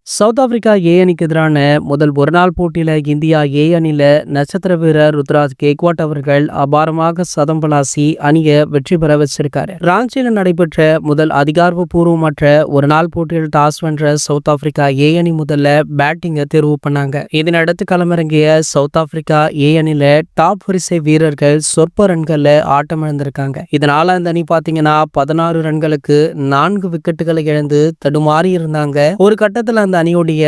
South Africa ஏ அணிக்கு எதிரான முதல் ஒருநாள் போட்டியில இந்தியா ஏ அணில நட்சத்திர வீரர் ருத்ராஜ் கெய்க்வாட் அவர்கள் அபாரமாக சதம் விளாசி அணியை வெற்றி பெற வச்சிருக்காரு. ராஞ்சியில் நடைபெற்ற முதல் அதிகாரப்பூர்வமற்ற ஒரு நாள் போட்டியில் டாஸ் வென்ற சவுத் ஆப்பிரிக்கா ஏ அணி முதல்ல பேட்டிங்கை தேர்வு பண்ணாங்க. இதனடுத்து களமிறங்கிய சவுத் ஆப்பிரிக்கா ஏ அணில டாப் வரிசை வீரர்கள் சொற்ப ரன்கள்ல ஆட்டம் இழந்திருக்காங்க. இதனால அந்த அணி பாத்தீங்கன்னா 16 ரன்களுக்கு 4 விக்கெட்டுகளை இழந்து தடுமாறி இருந்தாங்க. ஒரு கட்டத்தில் அந்த அணியுடைய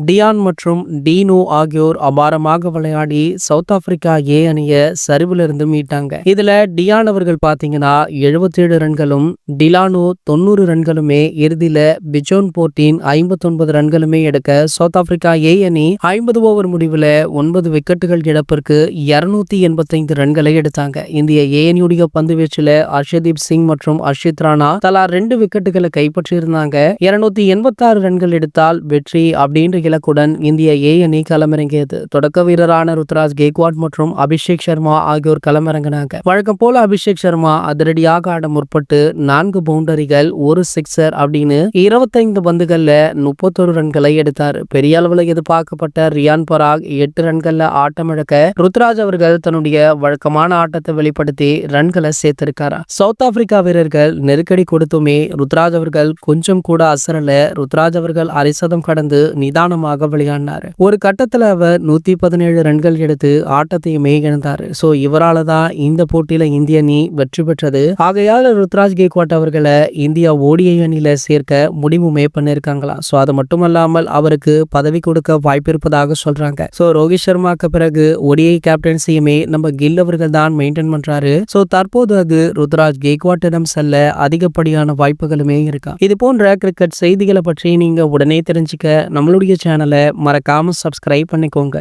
டியான் மற்றும் டீனோ ஆகியோர் அபாரமாக விளையாடி சவுத் ஆப்பிரிக்கா ஏ அணியை சரிவிலிருந்து மீட்டாங்க. இதுல டியான் அவர்கள் பாத்தீங்கன்னா 77 ரன்களும் டிலானோ 90 ரன்களுமே இறுதியில பிஜோன் போர்டின் 59 ரன்களுமே எடுக்க சவுத் ஆப்பிரிக்கா ஏ அணி 50 ஓவர் முடிவுல 9 விக்கெட்டுகள் இழப்பிற்கு 285 ரன்களை எடுத்தாங்க. இந்திய ஏ அணியுடைய பந்து வீச்சுல அர்ஷதீப் சிங் மற்றும் அர்ஷித் ராணா தலா 2 விக்கெட்டுகளை கைப்பற்றியிருந்தாங்க. 286 ரன்கள் எடுத்தால் வெற்றி அப்படின்ற இலக்குடன் இந்திய ஏ அணி களமிறங்கியது. தொடக்க வீரரான ருத்ராஜ் கெய்க்வாட் மற்றும் அபிஷேக் சர்மா ஆகியோர் களமிறங்கினாங்க. வழக்கம் போல அபிஷேக் சர்மா அதிரடியாக ஆட முற்பட்டு 4 பவுண்டரிகள் 1 சிக்ஸர் அப்படின்னு 25 பந்துகள்ல 31 ரன்களை எடுத்தார். பெரிய அளவுல எதிர்பார்க்கப்பட்ட ரியான் பராக் 8 ரன்கள்ல ஆட்டம் இழக்க ருத்ராஜ் அவர்கள் தன்னுடைய வழக்கமான ஆட்டத்தை வெளிப்படுத்தி ரன்களை சேர்த்திருக்காரா. சவுத் ஆப்பிரிக்கா வீரர்கள் நெருக்கடி கொடுத்துமே ருத்ராஜ் அவர்கள் கொஞ்சம் கூட அசரல. ருத்ராஜ் அவர்கள் அரைசதம் கடந்து நிதானமாக விளையாடினார். ஒரு கட்டத்துல அவர் 117 ரன்கள் எடுத்து ஆட்டத்தையுமே இழந்தார். சோ இவரால தான் இந்த போட்டியில இந்திய அணி வெற்றி பெற்றது. ஆகையால் ருத்ராஜ் கெய்க்வாட் அவர்களை இந்தியா ஓடிஐ அணியில சேர்க்க முடிவுமே பண்ணிருக்காங்களாம். சோ அது மட்டுமல்லாமல் அவருக்கு பதவி கொடுக்க வாய்ப்பு இருப்பதாக சொல்றாங்க. சோ ரோஹித் சர்மாக்கு பிறகு ஓடிஐ கேப்டன்சியுமே நம்ம கில் அவர்கள் தான் மெயின்டைன் பண்றாரு. சோ தற்போது அது ருத்ராஜ் கெய்க்வாட்டிடம் செல்ல அதிகப்படியான வாய்ப்புகளுமே இருக்கா. இது போன்ற கிரிக்கெட் செய்திகளை பற்றி நீங்க உடனே தெரிஞ்சுக்க நம்மளுடைய சேனலை மறக்காம சப்ஸ்கிரைப் பண்ணிக்கோங்க.